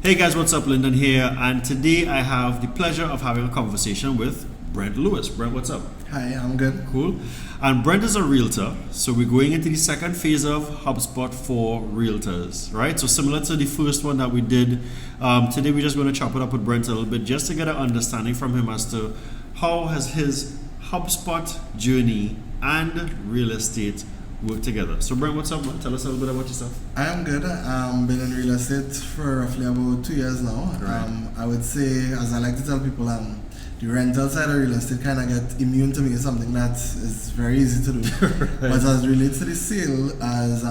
Hey guys, what's up? Lyndon here, and today I have the pleasure of having a conversation with Brent Louis. Brent, what's up? Hi, I'm good. Cool. And Brent is a realtor, so we're going into the second phase of HubSpot for Realtors, right? So similar to the first one that we did, today we're just going to chop it up with Brent a little bit just to get an understanding from him as to how has his HubSpot journey and real estate work together. So Brent, what's up, man? Tell us a little bit about yourself. I am good. Been in real estate for roughly about 2 years now. Right. I would say, as I like to tell people, the rental side of real estate kind of get immune to me. It's something that is very easy to do. Right. But as it relates to the sale, as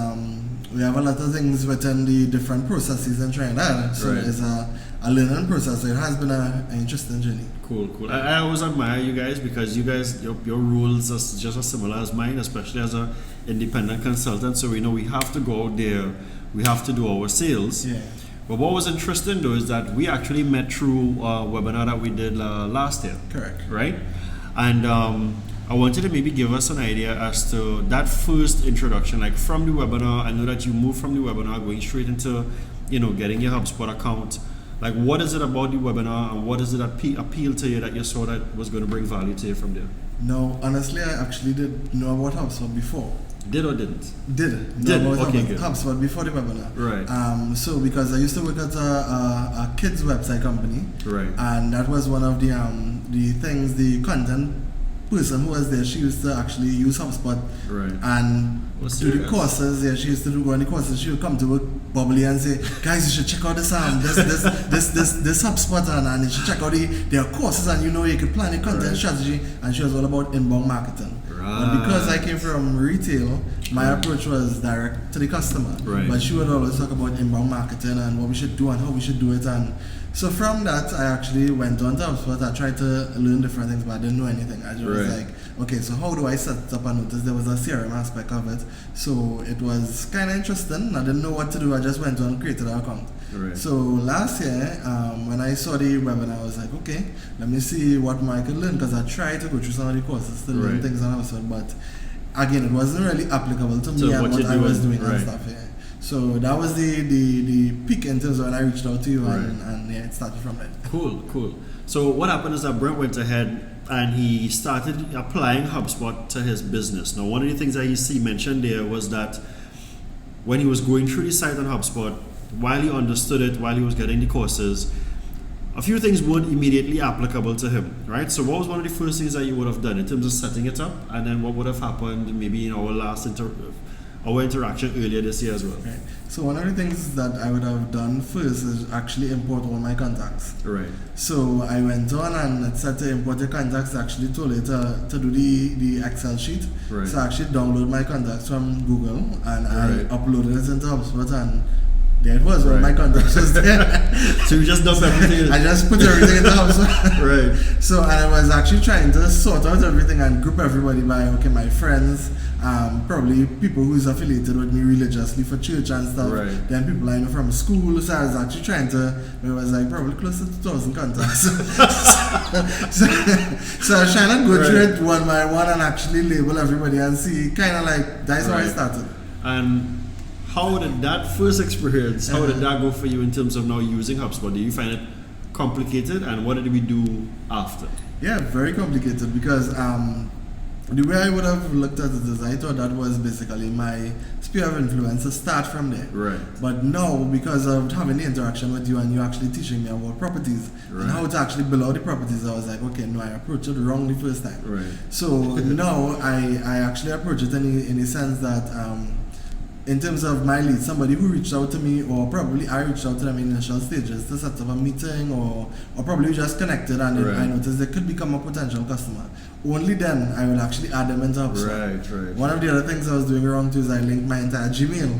we have a lot of things within the different processes and trying that. So Right. it's a learning process. So it has been an interesting journey. Cool. I always admire you guys because you guys, your rules are just as similar as mine, especially as a independent consultant. So we know we have to go out there, we have to do our sales. Yeah. But what was interesting though is that we actually met through a webinar that we did last year. Correct. Right? And I wanted to maybe give us an idea as to that first introduction, like from the webinar. I know that you moved from the webinar going straight into, getting your HubSpot account. Like, what is it about the webinar and what is it that appealed to you that you saw that was going to bring value to you from there? No, honestly, I actually did know about HubSpot before. Did or didn't? Did. Did. Know about Okay, good. HubSpot before the webinar. Right. So because I used to work at a kids website company, Right. and that was one of the things, the content person who was there, she used to actually use HubSpot Right. and Oh, do the serious? courses. Yeah, she used to go on the courses. She would come to work bubbly and say, guys, you should check out this this HubSpot and you should check out their courses, and you could plan a content Right. strategy. And she was all about inbound marketing. But because I came from retail, my approach was direct to the customer. Right. But she would always talk about inbound marketing and what we should do and how we should do it. And so from that, I actually went on to HubSpot. I tried to learn different things, but I didn't know anything. I just was Right. like, okay, so how do I set it up? I noticed there was a CRM aspect of it. So it was kind of interesting. I didn't know what to do. I just went on and created an account. Right. So last year, when I saw the webinar, I was like, okay, let me see what more I could learn, because I tried to go through some of the courses to learn Right. things on HubSpot, but again, it wasn't really applicable to me and what what you're I was doing, doing right. and stuff. Yeah. So that was the peak in terms of when I reached out to you, Right. and yeah, it started from there. Cool. So what happened is that Brent went ahead and he started applying HubSpot to his business. Now, one of the things that he mentioned there was that when he was going through the site on HubSpot, while he understood it, while he was getting the courses, a few things weren't immediately applicable to him, right? So what was one of the first things that you would have done in terms of setting it up, and then what would have happened maybe in our last our interaction earlier this year as well? Right. So one of the things that I would have done first is actually import all my contacts. Right. So I went on and it said to import your contacts. I actually told it to do the Excel sheet. Right. So I actually downloaded my contacts from Google and Right. I uploaded it into HubSpot, and there it was. All Right. my contacts was there. So you just dumped everything. I just put everything into HubSpot. Right. So, and I was actually trying to sort out everything and group everybody by, okay, my friends, probably people who's affiliated with me religiously for church and stuff. Right. Then people I know from school. So I was actually trying to, it was like probably close to 2,000 contacts. so I was trying to go through Right. it one by one and actually label everybody and see, kind of like, that's how I Right. started. And how did that first experience, how did that go for you in terms of now using HubSpot? Did you find it complicated, and what did we do after? Yeah, very complicated, because the way I would have looked at it is I thought that was basically my sphere of influence to start from there. Right. But now, because of having the interaction with you and you actually teaching me about properties Right. and how to actually build out the properties, I was like, okay, no, I approached it wrong the first time. Right. So now I actually approach it in the sense that in terms of my lead, somebody who reached out to me, or probably I reached out to them in initial stages to set up a meeting, or probably just connected, and Right. I noticed they could become a potential customer. Only then I will actually add them into HubSpot. Right. One of the other things I was doing wrong too is I linked my entire Gmail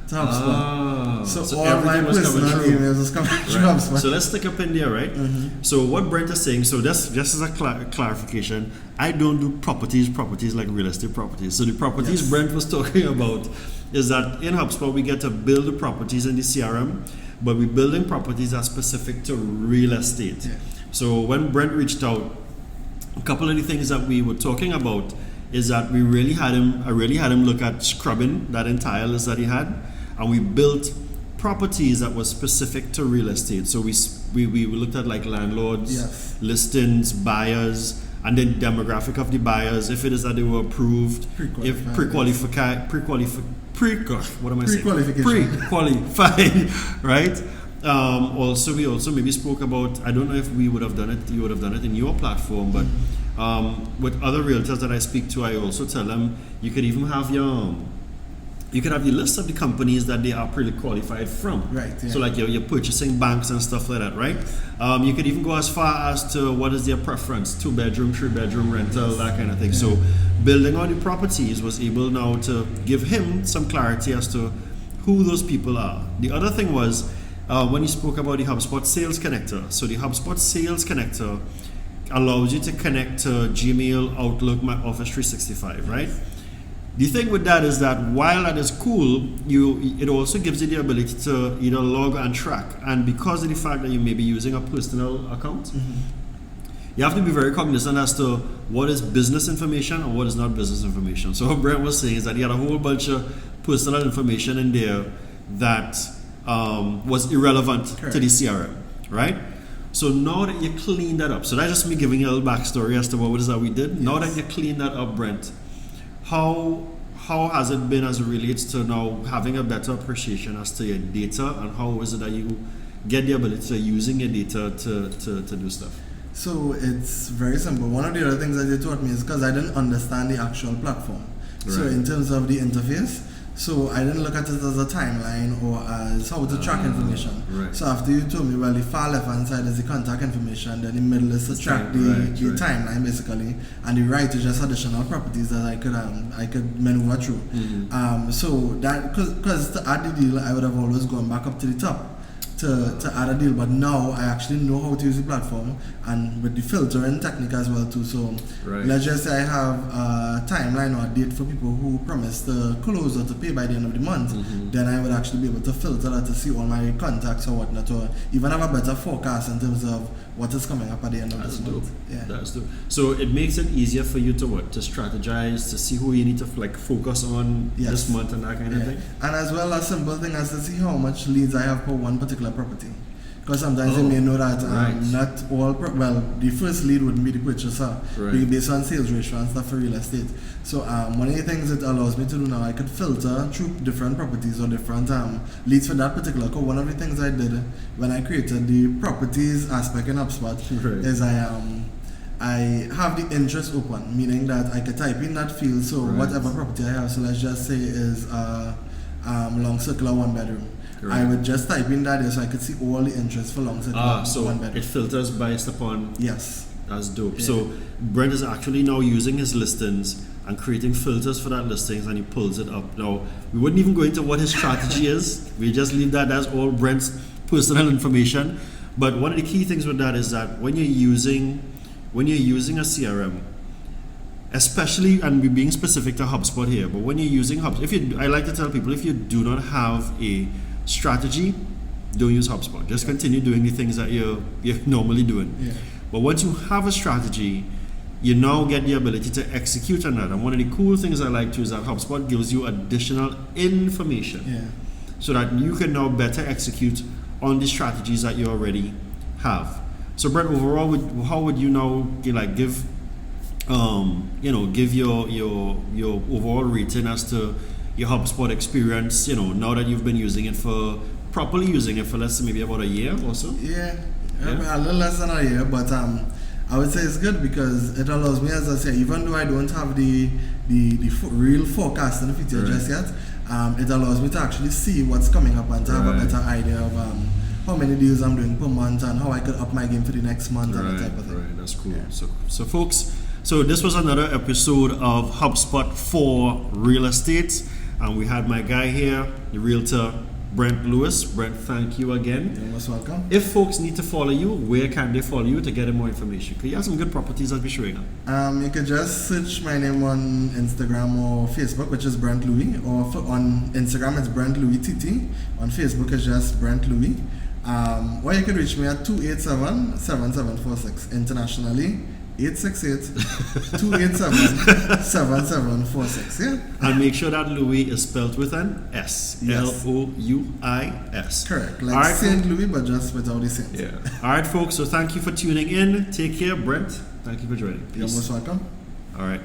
to HubSpot. Ah, So all everything my was coming personal through. emails was coming through Right. HubSpot. So let's stick up in there, right? Mhm. So what Brent is saying, so that's just as a clarification, I don't do properties like real estate properties. So the properties Yes. Brent was talking about is that in HubSpot we get to build the properties in the CRM, but we're building properties that are specific to real estate. Yeah. So when Brent reached out, a couple of the things that we were talking about is that I really had him look at scrubbing that entire list that he had, and we built properties that was specific to real estate. So we looked at like landlords, Yes. listings, buyers, and then demographic of the buyers. If it is that they were approved, if Pre-qualified. pre-qualified, right? Also, we also maybe spoke about, I don't know if we would have done it, you would have done it in your platform, but with other realtors that I speak to, I also tell them you could even have your list of the companies that they are pre-qualified from. Right. Yeah. So like your purchasing banks and stuff like that, right? You could even go as far as to what is their preference, 2-bedroom, 3-bedroom rental, that kind of thing. Yeah. So building all the properties was able now to give him some clarity as to who those people are. The other thing was when he spoke about the HubSpot Sales Connector. So the HubSpot Sales Connector allows you to connect to Gmail, Outlook, my Office 365, right? The thing with that is that while that is cool, it also gives you the ability to either log and track. And because of the fact that you may be using a personal account, you have to be very cognizant as to what is business information and what is not business information. So what Brent was saying is that he had a whole bunch of personal information in there that was irrelevant to the CRM, right? So now that you clean that up, so that's just me giving you a little backstory as to what it is that we did. Yes. Now that you clean that up, Brent, how has it been as it relates to now having a better appreciation as to your data, and how is it that you get the ability to using your data to do stuff? So it's very simple. One of the other things that they taught me is because I didn't understand the actual platform. Right. So in terms of the interface, so I didn't look at it as a timeline or as how to track information. Right. So after you told me, well, the far left hand side is the contact information, then the middle is to track the timeline basically, and the right is just additional properties that I could maneuver through. So that because to add the deal, I would have always gone back up to the top to add a deal, but now I actually know how to use the platform and with the filtering technique as well too. So let's just say I have a timeline or a date for people who promise to close or to pay by the end of the month, then I would actually be able to filter that to see all my contacts or whatnot, or even have a better forecast in terms of what is coming up at the end of this month. Yeah. That's dope. So it makes it easier for you to strategize, to see who you need to focus on this month and that kind of thing. And as well as simple thing as to see how much leads I have for one particular property. Because sometimes you may know that not all, the first lead wouldn't be the purchaser, based on sales ratio and stuff for real estate. So one of the things it allows me to do now, I could filter through different properties or different leads for that particular. Because one of the things I did when I created the properties aspect in HubSpot is I have the interest open, meaning that I could type in that field. So whatever property I have, so let's just say is long circular 1-bedroom. I would just type in that so I could see all the interest for long circular so 1-bedroom. It filters based upon. Yes. That's dope. Yeah. So Brent is actually now using his listings and creating filters for that listings, and he pulls it up. Now we wouldn't even go into what his strategy is. We just leave that as all Brent's personal information. But one of the key things with that is that when you're using a CRM, especially, and we're being specific to HubSpot here, but when you're using HubSpot, I like to tell people, if you do not have a strategy, don't use HubSpot. Just continue doing the things that you're normally doing. Yeah. But once you have a strategy, you now get the ability to execute on that. And one of the cool things I like too is that HubSpot gives you additional information, so that you can now better execute on the strategies that you already have. So Brent, overall, how would you now give your overall rating as to your HubSpot experience, now that you've been properly using it for let's say maybe about a year or so? A little less than a year, but I would say it's good because it allows me, as I say, even though I don't have the real forecast in the future just yet, it allows me to actually see what's coming up and to have a better idea of how many deals I'm doing per month and how I could up my game for the next month and that type of thing. Right, that's cool. Yeah. So folks, this was another episode of HubSpot for Real Estate, and we had my guy here, the realtor Brent Louis. Brent, thank you again. You're most welcome. If folks need to follow you, where can they follow you to get more information? Because you have some good properties that we're showing up. You could just search my name on Instagram or Facebook, which is Brent Louis, or on Instagram it's Brent Louis TT. On Facebook it's just Brent Louis. Or you can reach me at 287-7746. Internationally, 868-287-7746. Yeah. And make sure that Louis is spelled with an S. Yes. Louis. Correct. Like All right, Saint Louis, but just without the Saint. Yeah. All right, folks. So thank you for tuning in. Take care, Brent. Thank you for joining. You're most welcome. All right.